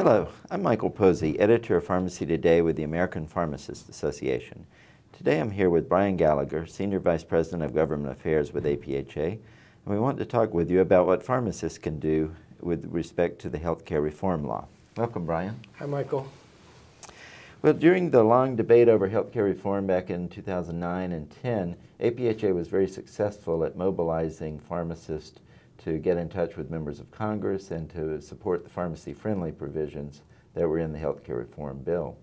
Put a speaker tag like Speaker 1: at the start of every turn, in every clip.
Speaker 1: Hello, I'm Michael Posey, editor of Pharmacy Today with the American Pharmacists Association. Today I'm here with Brian Gallagher, Senior Vice President of Government Affairs with APHA, and we want to talk with you about what pharmacists can do with respect to the healthcare reform law. Welcome, Brian.
Speaker 2: Hi, Michael.
Speaker 1: Well, during the long debate over healthcare reform back in 2009 and 10, APHA was very successful at mobilizing pharmacists to get in touch with members of Congress and to support the pharmacy-friendly provisions that were in the healthcare reform bill.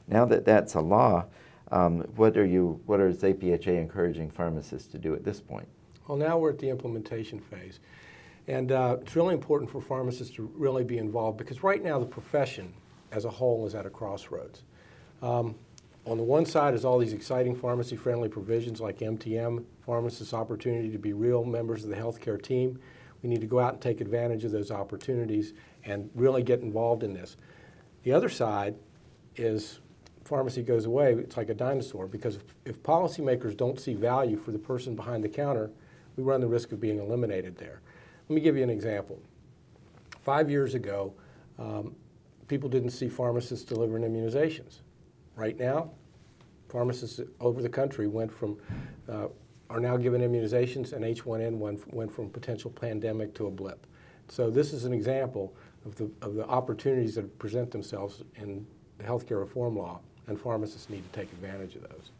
Speaker 1: Now that that's a law, what is APHA encouraging pharmacists to do at this point?
Speaker 2: Well, now we're at the implementation phase. And it's really important for pharmacists to really be involved because right now the profession as a whole is at a crossroads. On the one side is all these exciting pharmacy-friendly provisions like MTM, pharmacists' opportunity to be real members of the healthcare team. We need to go out and take advantage of those opportunities and really get involved in this. The other side is pharmacy goes away, it's like a dinosaur, because if policymakers don't see value for the person behind the counter, we run the risk of being eliminated there. Let me give you an example. 5 years ago, people didn't see pharmacists delivering immunizations. Right now, pharmacists over the country are now given immunizations, and H1N1 went from potential pandemic to a blip. So this is an example of the opportunities that present themselves in the healthcare reform law, and pharmacists need to take advantage of those.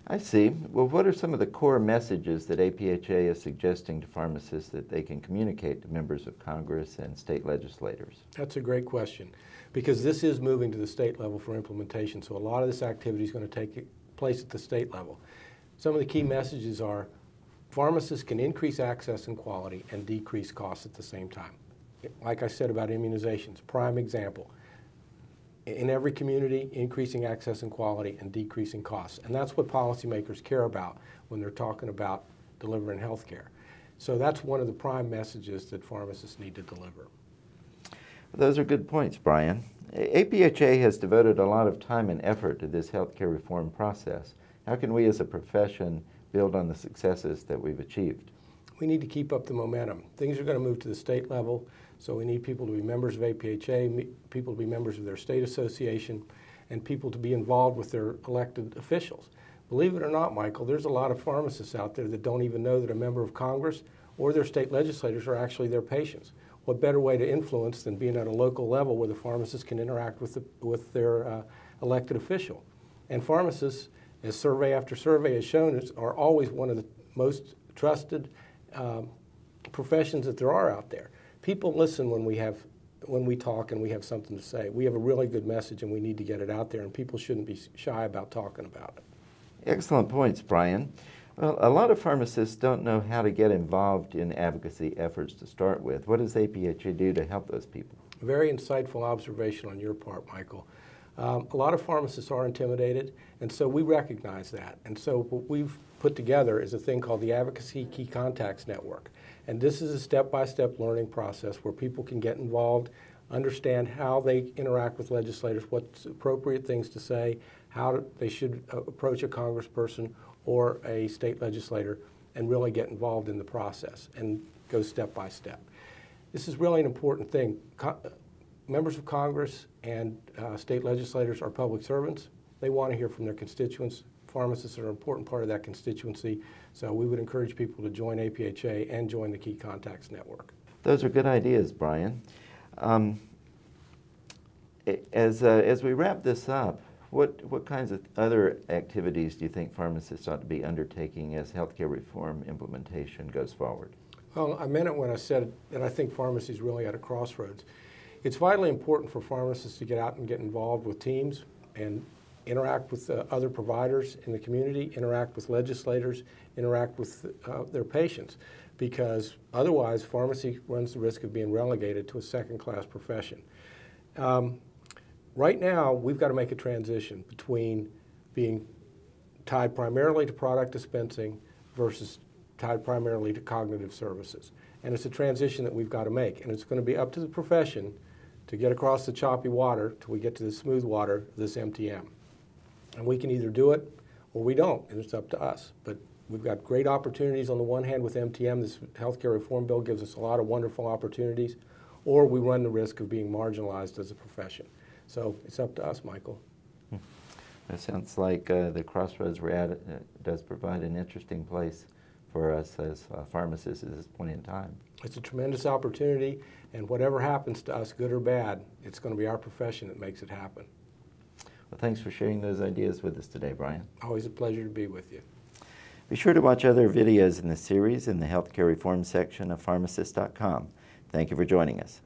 Speaker 1: I see. Well, what are some of the core messages that APHA is suggesting to pharmacists that they can communicate to members of Congress and state legislators?
Speaker 2: That's a great question, because this is moving to the state level for implementation, so a lot of this activity is going to take place at the state level. Some of the key messages are pharmacists can increase access and quality and decrease costs at the same time. Like I said about immunizations, prime example. In every community, increasing access and quality and decreasing costs. And that's what policymakers care about when they're talking about delivering health care. So that's one of the prime messages that pharmacists need to deliver.
Speaker 1: Those are good points, Brian. APHA has devoted a lot of time and effort to this healthcare reform process. How can we as a profession build on the successes that we've achieved?
Speaker 2: We need to keep up the momentum. Things are going to move to the state level, so we need people to be members of APHA, people to be members of their state association, and people to be involved with their elected officials. Believe it or not, Michael, there's a lot of pharmacists out there that don't even know that a member of Congress or their state legislators are actually their patients. What better way to influence than being at a local level where the pharmacist can interact with their elected official? And pharmacists, as survey after survey has shown, are always one of the most trusted professions that there are out there. People listen when we talk and we have something to say. We have a really good message and we need to get it out there, and people shouldn't be shy about talking about it.
Speaker 1: Excellent points, Brian. Well, a lot of pharmacists don't know how to get involved in advocacy efforts to start with. What does APHA do to help those people?
Speaker 2: Very insightful observation on your part, Michael. A lot of pharmacists are intimidated, and so we recognize that. And so what we've put together is a thing called the Advocacy Key Contacts Network. And this is a step-by-step learning process where people can get involved, understand how they interact with legislators, what's appropriate things to say, how they should approach a congressperson or a state legislator, and really get involved in the process and go step by step. This is really an important thing. Members of Congress and state legislators are public servants. They want to hear from their constituents. Pharmacists are an important part of that constituency, so we would encourage people to join APHA and join the Key Contacts Network.
Speaker 1: Those are good ideas, Brian. As we wrap this up, what kinds of other activities do you think pharmacists ought to be undertaking as healthcare reform implementation goes forward?
Speaker 2: Well, I meant it when I said that I think pharmacy is really at a crossroads. It's vitally important for pharmacists to get out and get involved with teams and interact with other providers in the community, interact with legislators, interact with their patients, because otherwise pharmacy runs the risk of being relegated to a second-class profession. Right now, we've got to make a transition between being tied primarily to product dispensing versus tied primarily to cognitive services. And it's a transition that we've got to make, and it's going to be up to the profession to get across the choppy water till we get to the smooth water of this MTM. And we can either do it or we don't, and it's up to us. But we've got great opportunities on the one hand with MTM. This healthcare reform bill gives us a lot of wonderful opportunities. or we run the risk of being marginalized as a profession. So it's up to us, Michael.
Speaker 1: It sounds like the crossroads we're at does provide an interesting place for us as pharmacists at this point in time.
Speaker 2: It's a tremendous opportunity, and whatever happens to us, good or bad, it's going to be our profession that makes it happen.
Speaker 1: Well, thanks for sharing those ideas with us today, Brian.
Speaker 2: Always a pleasure to be with you.
Speaker 1: Be sure to watch other videos in the series in the Healthcare Reform section of pharmacist.com. Thank you for joining us.